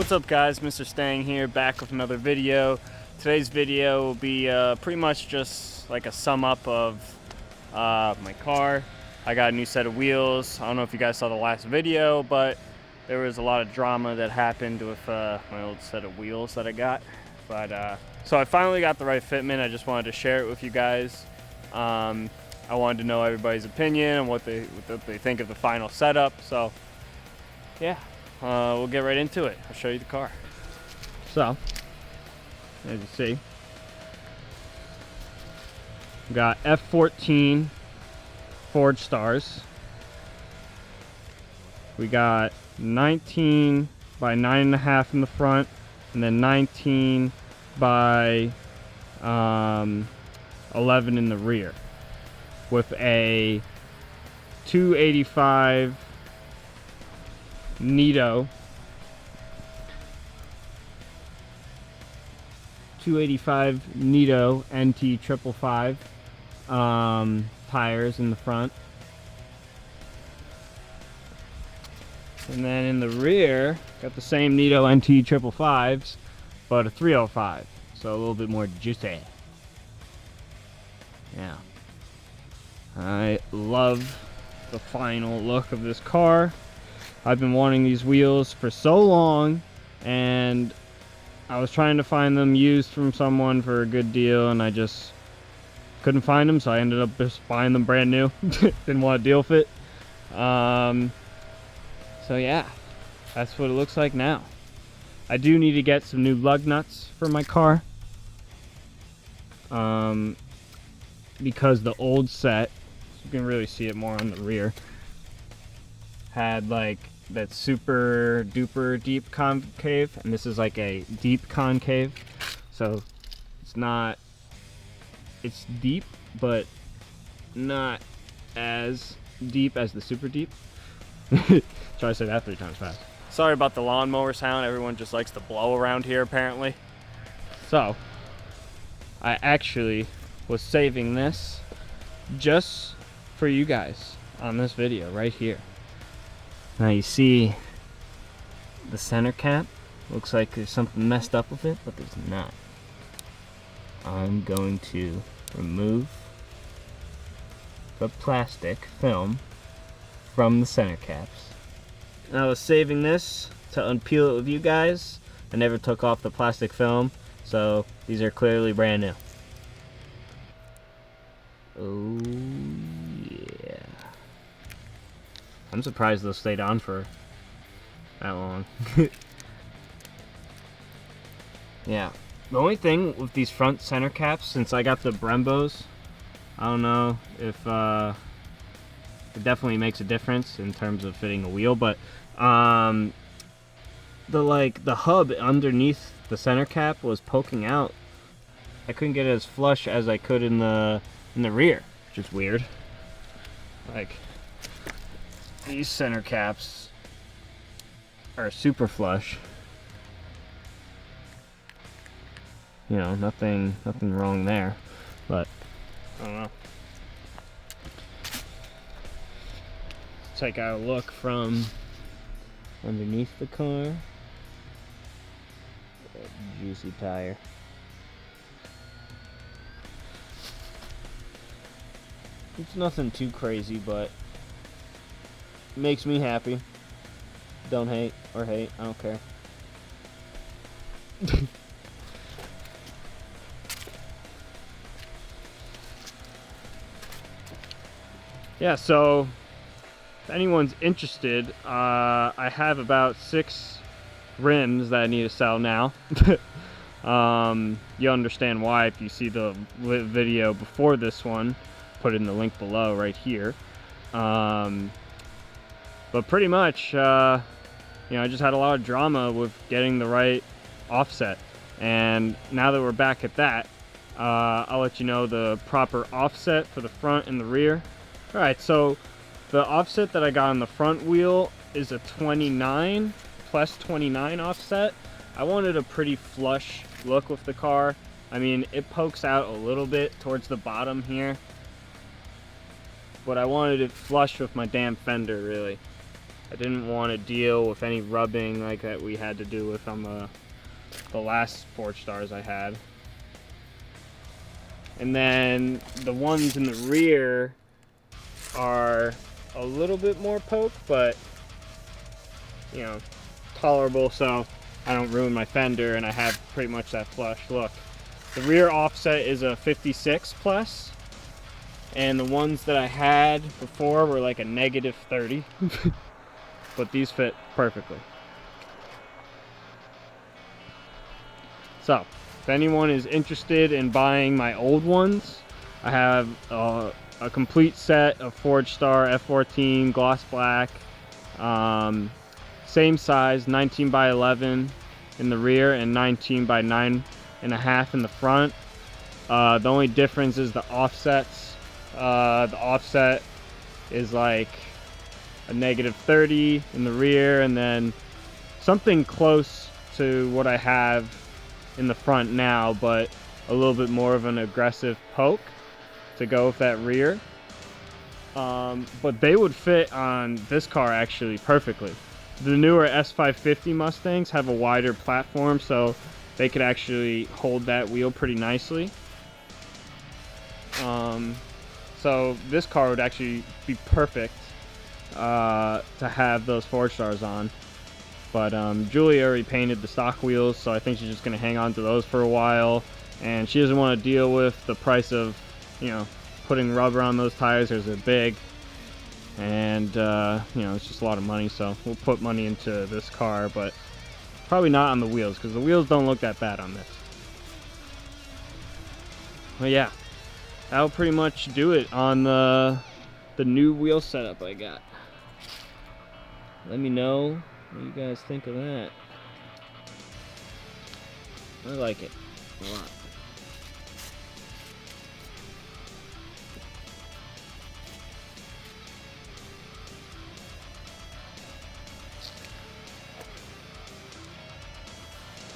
What's up guys, Mr. Stang here, back with another video. Today's video will be pretty much just like a sum up of my car. I got a new set of wheels. I don't know if you guys saw the last video, but there was a lot of drama that happened with my old set of wheels that I got. But so I finally got the right fitment. I just wanted to share it with you guys. I wanted to know everybody's opinion and what they think of the final setup. So yeah. We'll get right into it. I'll show you the car. So, as you see, we got F14 Forgestars. We got 19 by 9.5 in the front, and then 19 by 11 in the rear, with a 285 Nito 285 Nito NT 555 tires in the front, and then in the rear got the same Nito NT 555s but a 305, so a little bit more juicy. Yeah, I love the final look of this car. I've been wanting these wheels for so long, and I was trying to find them used from someone for a good deal, and I just couldn't find them, so I ended up just buying them brand new. Didn't want to deal with it. So yeah, that's what it looks like now. I do need to get some new lug nuts for my car, because the old set, you can really see it more on the rear, had like that super duper deep concave, and this is like a deep concave, so it's deep but not as deep as the super deep. Try to say that 3 times fast. Sorry about the lawnmower sound. Everyone just likes to blow around here apparently. So I actually was saving this just for you guys on this video right here. Now you see the center cap, looks like there's something messed up with it, but there's not. I'm going to remove the plastic film from the center caps. And I was saving this to unpeel it with you guys. I never took off the plastic film, so these are clearly brand new. Oh yeah. I'm surprised those stayed on for that long. Yeah, the only thing with these front center caps, since I got the Brembos, I don't know if it definitely makes a difference in terms of fitting a wheel, but the hub underneath the center cap was poking out. I couldn't get it as flush as I could in the rear, which is weird. Like, these center caps are super flush. You know, nothing wrong there, but I don't know. Let's take out a look from underneath the car. That juicy tire. It's nothing too crazy, but makes me happy. Don't hate or hate, I don't care. Yeah, so if anyone's interested, I have about 6 rims that I need to sell now. You'll understand why if you see the video before this one. Put in the link below right here. But pretty much, you know, I just had a lot of drama with getting the right offset, and now that we're back at that, I'll let you know the proper offset for the front and the rear. Alright, so the offset that I got on the front wheel is a 29 plus 29 offset. I wanted a pretty flush look with the car. I mean, it pokes out a little bit towards the bottom here, but I wanted it flush with my damn fender, really. I didn't want to deal with any rubbing like that we had to do with the last Forgestars I had. And then the ones in the rear are a little bit more poke, but you know, tolerable, so I don't ruin my fender and I have pretty much that flush look. The rear offset is a 56 plus, and the ones that I had before were like a negative 30, but these fit perfectly. So, if anyone is interested in buying my old ones, I have a complete set of Forgestar F14 gloss black, same size, 19 by 11 in the rear and 19 by 9.5 in the front. The only difference is the offsets. The offset is like a negative 30 in the rear, and then something close to what I have in the front now, but a little bit more of an aggressive poke to go with that rear. But they would fit on this car actually perfectly. The newer S-550 Mustangs have a wider platform, so they could actually hold that wheel pretty nicely. So this car would actually be perfect to have those Forgestars on. But Julie already painted the stock wheels, so I think she's just going to hang on to those for a while. And she doesn't want to deal with the price of, you know, putting rubber on those tires because they're big. And, you know, it's just a lot of money, so we'll put money into this car, but probably not on the wheels, because the wheels don't look that bad on this. But yeah, that'll pretty much do it on the new wheel setup I got. Let me know what you guys think of that. I like it a lot.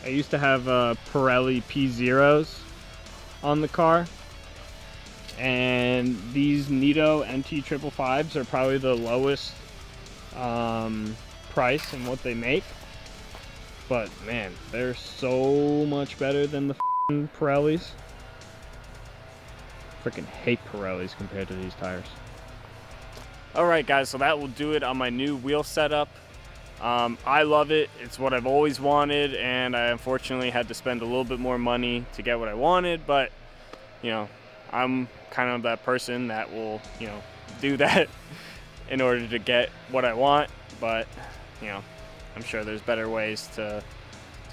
I used to have Pirelli P0s on the car, and these Nitto NT 555s are probably the lowest price in what they make. But man, they're so much better than the Pirellis. Freaking hate Pirellis compared to these tires. Alright guys, so that will do it on my new wheel setup. I love it. It's what I've always wanted, and I unfortunately had to spend a little bit more money to get what I wanted, but you know, I'm kind of that person that will, you know, do that in order to get what I want. But you know, I'm sure there's better ways to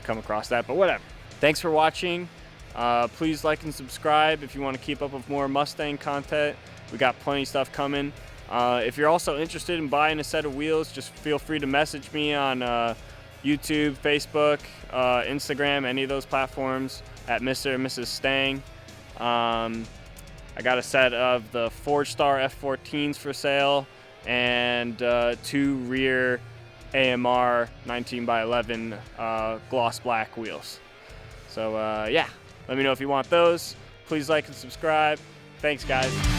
come across that, but whatever. Thanks for watching. Please like and subscribe if you want to keep up with more Mustang content. We got plenty of stuff coming. If you're also interested in buying a set of wheels, just feel free to message me on YouTube, Facebook, Instagram, any of those platforms at Mr. and Mrs. Stang. I got a set of the Forgestar F14s for sale, and 2 rear AMR 19 by 11 gloss black wheels. So yeah, let me know if you want those. Please like and subscribe. Thanks guys.